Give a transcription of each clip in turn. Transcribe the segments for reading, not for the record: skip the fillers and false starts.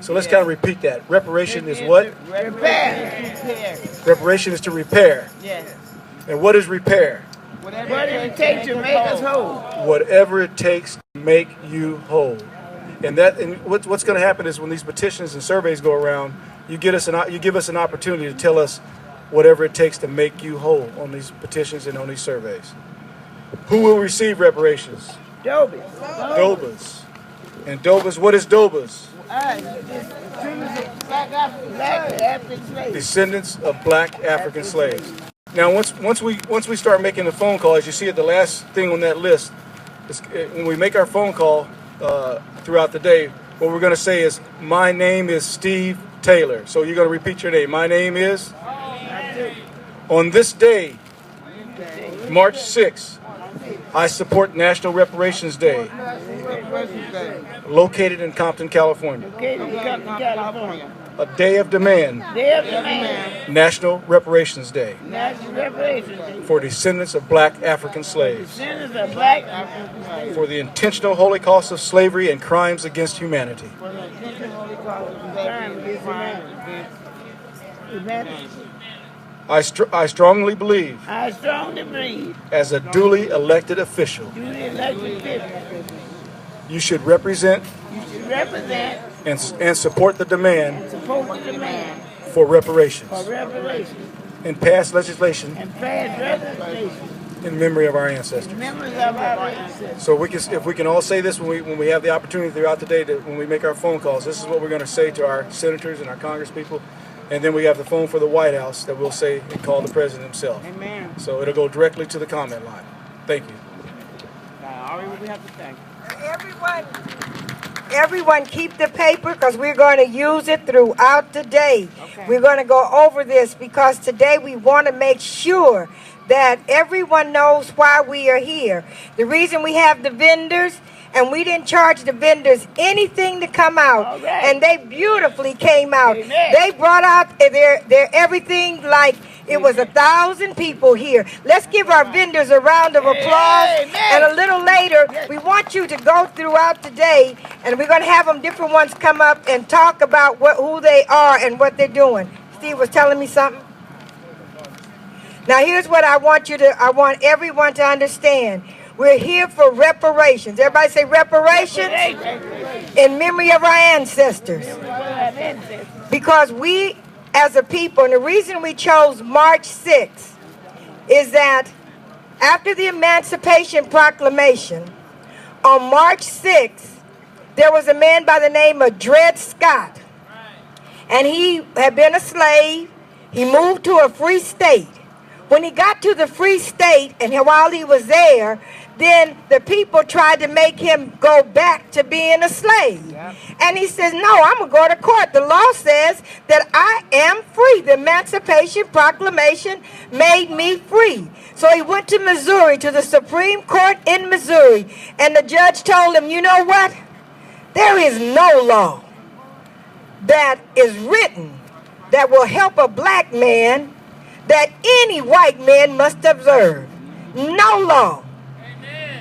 So let's kind of repeat that. Reparation is what? Repair. Reparation is to repair. Yes. And what is repair? Whatever it takes to make us whole. Whatever it takes to make you whole. And what's going to happen is when these petitions and surveys go around, you give us an opportunity to tell us whatever it takes to make you whole on these petitions and on these surveys. Who will receive reparations? Dobas. And Dobas, what is Dobas? Descendants of black African slaves. Now, once we start making the phone call, as you see it, the last thing on that list is when we make our phone call throughout the day, what we're going to say is, my name is Steve Taylor. So you're going to repeat your name. My name is? On this day, March 6th, I support National Reparations Day, located in Compton, California. A day of demand. National Reparations Day. For descendants of black African slaves. For the intentional holocaust of slavery and crimes against humanity. I strongly believe. As a duly elected official. You should represent. And support the demand. For reparations. And pass legislation. In memory of our ancestors. So if we can all say this when we have the opportunity throughout the day, when we make our phone calls, this is what we're going to say to our senators and our congresspeople. And then we have the phone for the White House that we'll say and call the president himself. Amen. So it'll go directly to the comment line. Thank you. We have to thank Everyone keep the paper because we're going to use it throughout the day. Okay. We're going to go over this because today we want to make sure that everyone knows why we are here. The reason we have the vendors, and we didn't charge the vendors anything to come out. Right. And they beautifully came out. Amen. They brought out their everything like it was 1,000 people here. Let's give our vendors a round of applause. Amen. And a little later, we want you to go throughout the day, and we're going to have them, different ones, come up and talk about who they are and what they're doing. Steve was telling me something. Now, here's what I want everyone to understand. We're here for reparations. Everybody say reparations. In memory of our ancestors. Because we, as a people, and the reason we chose March 6th is that after the Emancipation Proclamation, on March 6th, there was a man by the name of Dred Scott. And he had been a slave. He moved to a free state. When he got to the free state, and while he was there, then the people tried to make him go back to being a slave. Yep. And he says, no, I'm going to go to court. The law says that I am free. The Emancipation Proclamation made me free. So he went to Missouri, to the Supreme Court in Missouri, and the judge told him, you know what? There is no law that is written that will help a black man that any white man must observe. No law.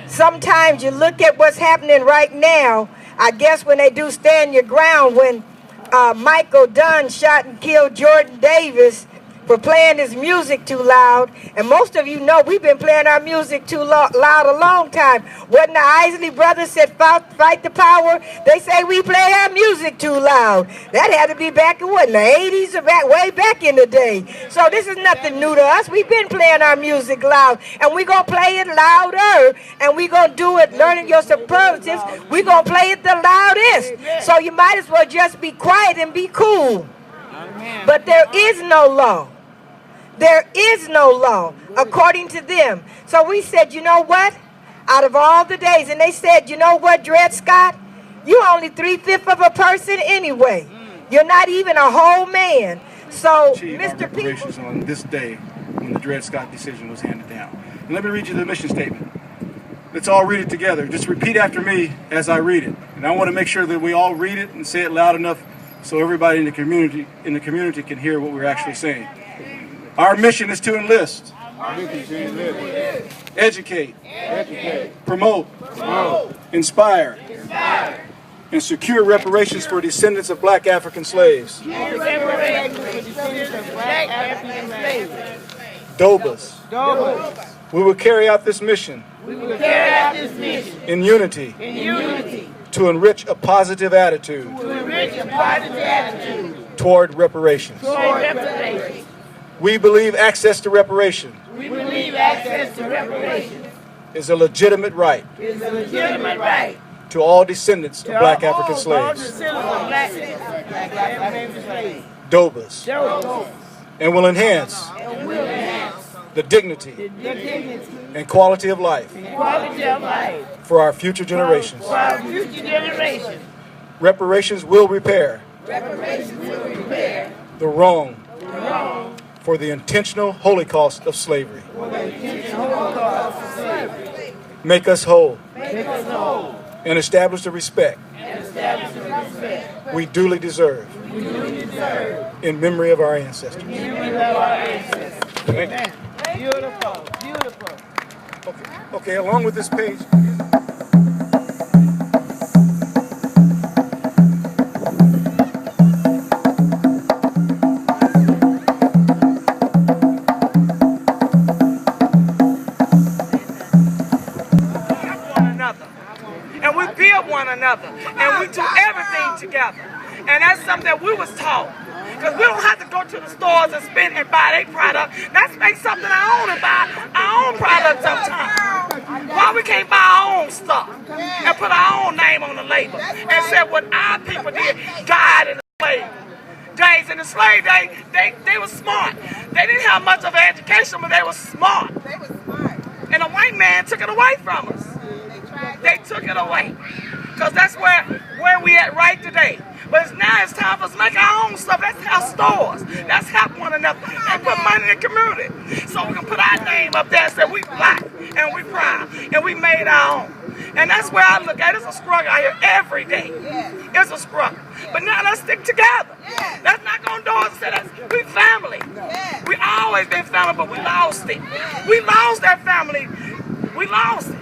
Sometimes you look at what's happening right now. I guess when they do Stand Your Ground, when Michael Dunn shot and killed Jordan Davis for playing his music too loud. And most of you know we've been playing our music too loud a long time. Wasn't the Isley brothers said fight the power? They say we play our music too loud. That had to be back in what, in the 80s or way back in the day. So this is nothing new to us. We've been playing our music loud. And we're going to play it louder. And we're going to do it, learning your superlatives. We're going to play it the loudest. So you might as well just be quiet and be cool. But there is no law. There is no law, according to them. So we said, you know what? Out of all the days, and they said, you know what, Dred Scott? You're only 3/5 of a person anyway. You're not even a whole man. So, Mr. Reparations on this day when the Dred Scott decision was handed down. And let me read you the mission statement. Let's all read it together. Just repeat after me as I read it. And I want to make sure that we all read it and say it loud enough so everybody in the community can hear what we're actually saying. Our mission is to enlist, educate, promote, inspire, and secure reparations for descendants of black African slaves. Reparations for descendants of black African slaves. Dobas. Dobas. We will carry out this mission We will carry out this mission in unity in unity to enrich a positive attitude to enrich a positive attitude toward reparations. toward reparations. We believe access to reparations We believe access to reparations is a legitimate right is a legitimate right to all descendants of black to all African slaves, descendants of black African slaves. Dobas, Dobas. and will enhance And will enhance the dignity the dignity and quality of life and quality of life for our future generations. for our future generations. Reparations will repair Reparations will repair the wrong the wrong for the intentional holocaust of slavery. for the intentional holocaust of slavery. Make us whole Make us whole and establish the respect and establish the respect we duly deserve we duly deserve in memory of our ancestors. in memory of our ancestors. Thank you. Beautiful, beautiful. Okay, along with this page. And we build one another, and we do everything together. And that's something that we was taught. Because we don't have to go to the stores and spend and buy their product. Let's make something our own and buy our own product sometimes. Why we can't buy our own stuff and put our own name on the label and say what our people did, died in the slave days. In the slave days, they were smart. They didn't have much of an education, but they were smart. And the white man took it away from us. They took it away. Because that's where we at right today. But now it's time for us to make our own stuff. Let's have stores. Let's help one another. And put money in the community. So we can put our name up there and say we black and we proud. And we made our own. And that's where I look at it. It's a struggle out here every day. It's a struggle. But now let's stick together. Let's not go indoors and say that we family. We always been family, but we lost it. We lost that family. We lost it.